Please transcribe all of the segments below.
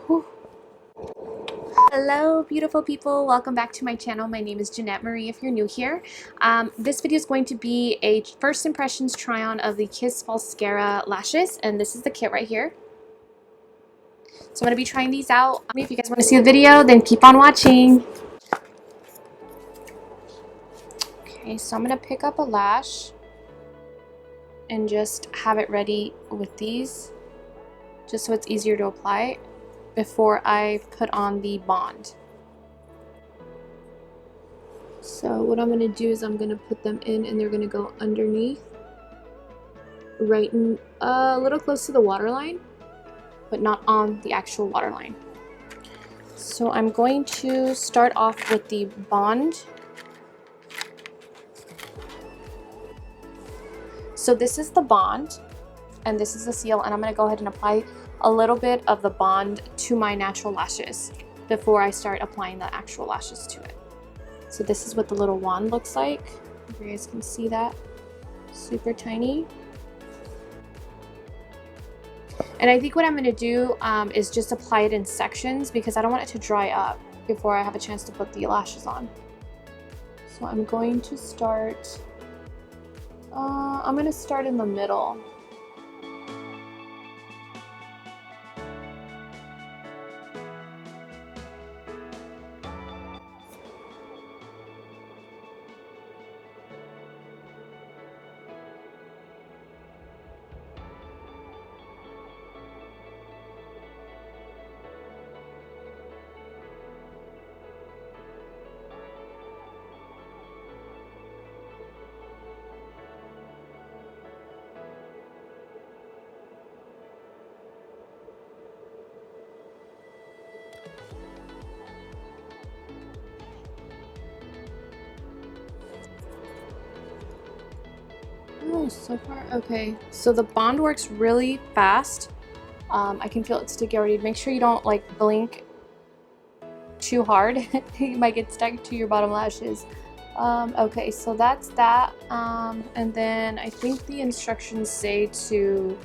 Whew. Hello beautiful people, welcome back to my channel. My name is Jeanette Marie if you're new here. This video is going to be a first impressions try on of the Kiss Falscara lashes, and this is the kit right here. So I'm going to be trying these out. If you guys want to see the video, then keep on watching. Okay, so I'm going to pick up a lash and just have it ready with these, just so it's easier to apply before I put on the bond. So what I'm going to do is I'm going to put them in and they're going to go underneath, right in, a little close to the waterline, but not on the actual waterline. So I'm going to start off with the bond. So this is the bond and this is the seal, and I'm going to go ahead and apply a little bit of the bond to my natural lashes before I start applying the actual lashes to it. So this is what the little wand looks like. You guys can see that. Super tiny. And I think what I'm going to do is just apply it in sections because I don't want it to dry up before I have a chance to put the lashes on. So I'm going to start, I'm going to start in the middle. Oh, so far, okay. So the bond works really fast. I can feel it sticky already. Make sure you don't like blink too hard. You might get stuck to your bottom lashes. Okay, so that's that. And then I think the instructions say to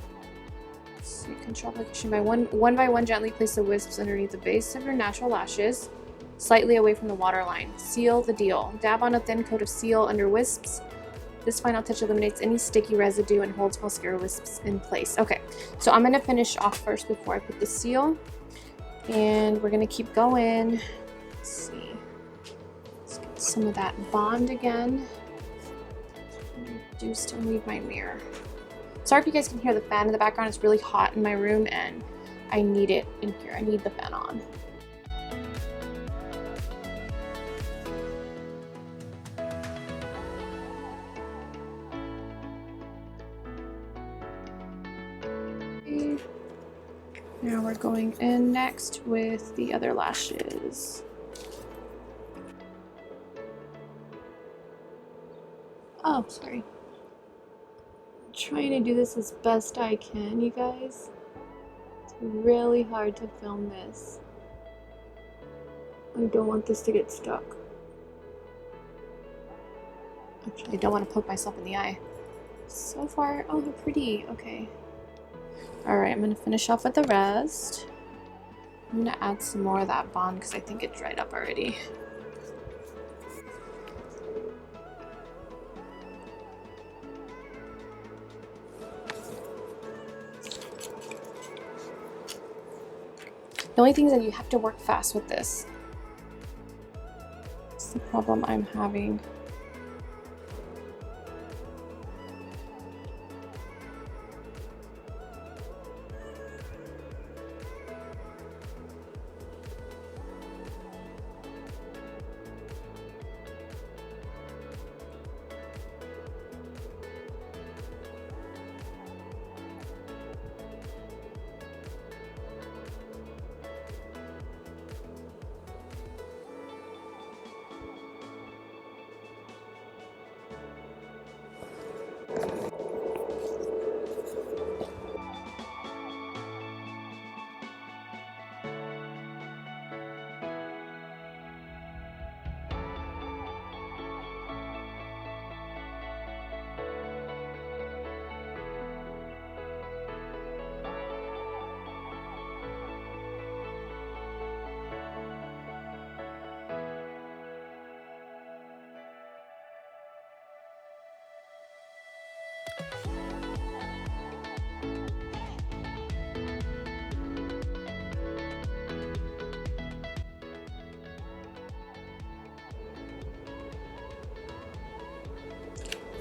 control application by one by one, gently place the wisps underneath the base of your natural lashes, slightly away from the waterline. Seal the deal. Dab on a thin coat of seal under wisps. This final touch eliminates any sticky residue and holds Falscara wisps in place. Okay, so I'm going to finish off first before I put the seal. And we're going to keep going. Let's see. Let's get some of that bond again. I do still need my mirror. Sorry if you guys can hear the fan in the background. It's really hot in my room and I need it in here. I need the fan on. Now we're going in next with the other lashes. Oh, sorry. I'm trying to do this as best I can, you guys. It's really hard to film this. I don't want this to get stuck. Actually, I don't want to poke myself in the eye. So far, oh, they're pretty. Okay. Alright, I'm going to finish off with the rest. I'm going to add some more of that bond because I think it dried up already. The only thing is that you have to work fast with this. That's the problem I'm having.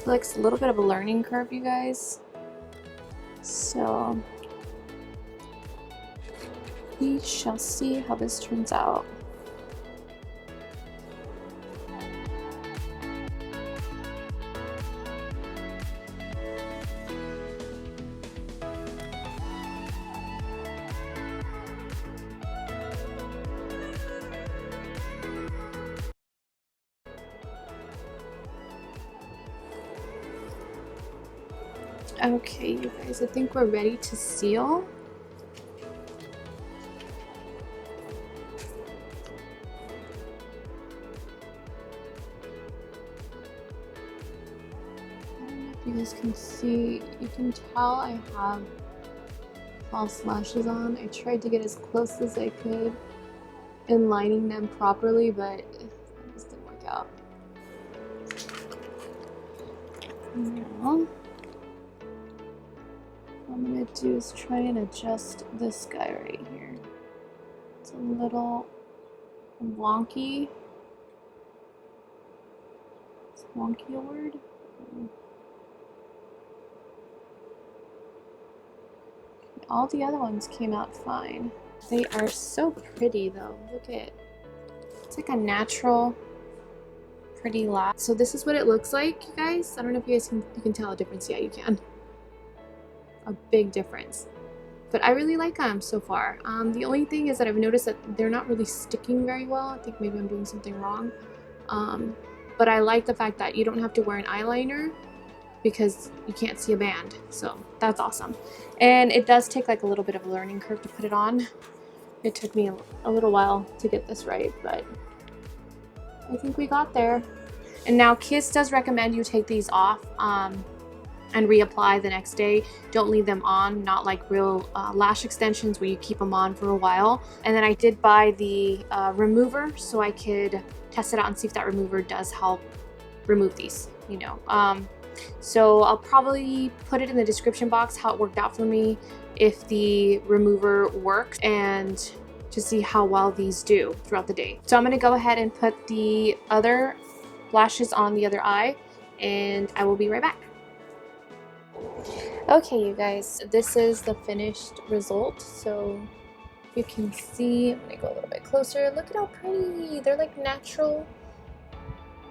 feel like it's a little bit of a learning curve, you guys. So we shall see how this turns out. Okay, you guys, I think we're ready to seal. I don't know if you guys can see, you can tell I have false lashes on. I tried to get as close as I could in lining them properly, but it just didn't work out. Now, what I'm gonna do is try and adjust this guy right here. It's a little wonky. Is wonky a word? All the other ones came out fine. They are so pretty though. Look at, it's like a natural, pretty lash. So this is what it looks like, you guys. I don't know if you guys can tell a difference. Yeah, you can. A big difference. But I really like them so far. The only thing is that I've noticed that they're not really sticking very well. I think maybe I'm doing something wrong. But I like the fact that you don't have to wear an eyeliner because you can't see a band. So that's awesome. And it does take like a little bit of a learning curve to put it on. It took me a little while to get this right, but I think we got there. And now Kiss does recommend you take these off and reapply the next day. Don't leave them on, not like real lash extensions where you keep them on for a while. And then I did buy the remover so I could test it out and see if that remover does help remove these, you know. So I'll probably put it in the description box how it worked out for me if the remover works and to see how well these do throughout the day. So I'm going to go ahead and put the other lashes on the other eye and I will be right back. Okay, you guys, this is the finished result. So you can see, I'm going to go a little bit closer. Look at how pretty. They're like natural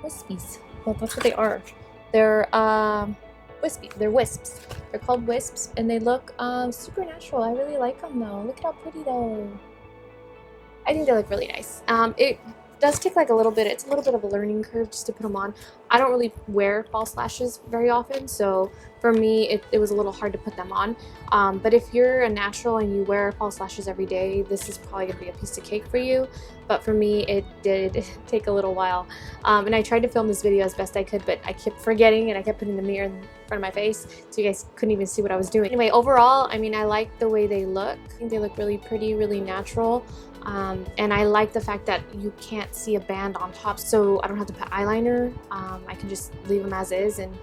wispies. Well, that's what they are. They're wispy. They're wisps. They're called wisps, and they look super natural. I really like them though. Look at how pretty though. I think they look really nice. It does take like a little bit. It's a little bit of a learning curve just to put them on. I don't really wear false lashes very often, so for me it was a little hard to put them on. But if you're a natural and you wear false lashes every day, this is probably gonna be a piece of cake for you. But for me, it did take a little while. And I tried to film this video as best I could, but I kept forgetting and I kept putting the mirror in front of my face so you guys couldn't even see what I was doing. Anyway, overall, I mean, I like the way they look. I think they look really pretty, really natural. And I like the fact that you can't see a band on top, so I don't have to put eyeliner. I can just leave them as is and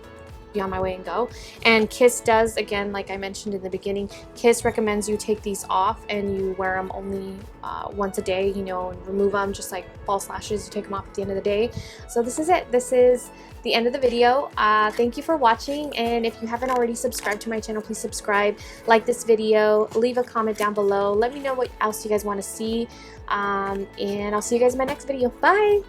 be on my way and go. And Kiss does, again, like I mentioned in the beginning, Kiss recommends you take these off and you wear them only once a day, you know, and remove them just like false lashes. You take them off at the end of the day. So this is it. This is the end of the video. Thank you for watching, and if you haven't already subscribed to my channel, please subscribe, like this video, leave a comment down below, let me know what else you guys want to see, and I'll see you guys in my next video. Bye!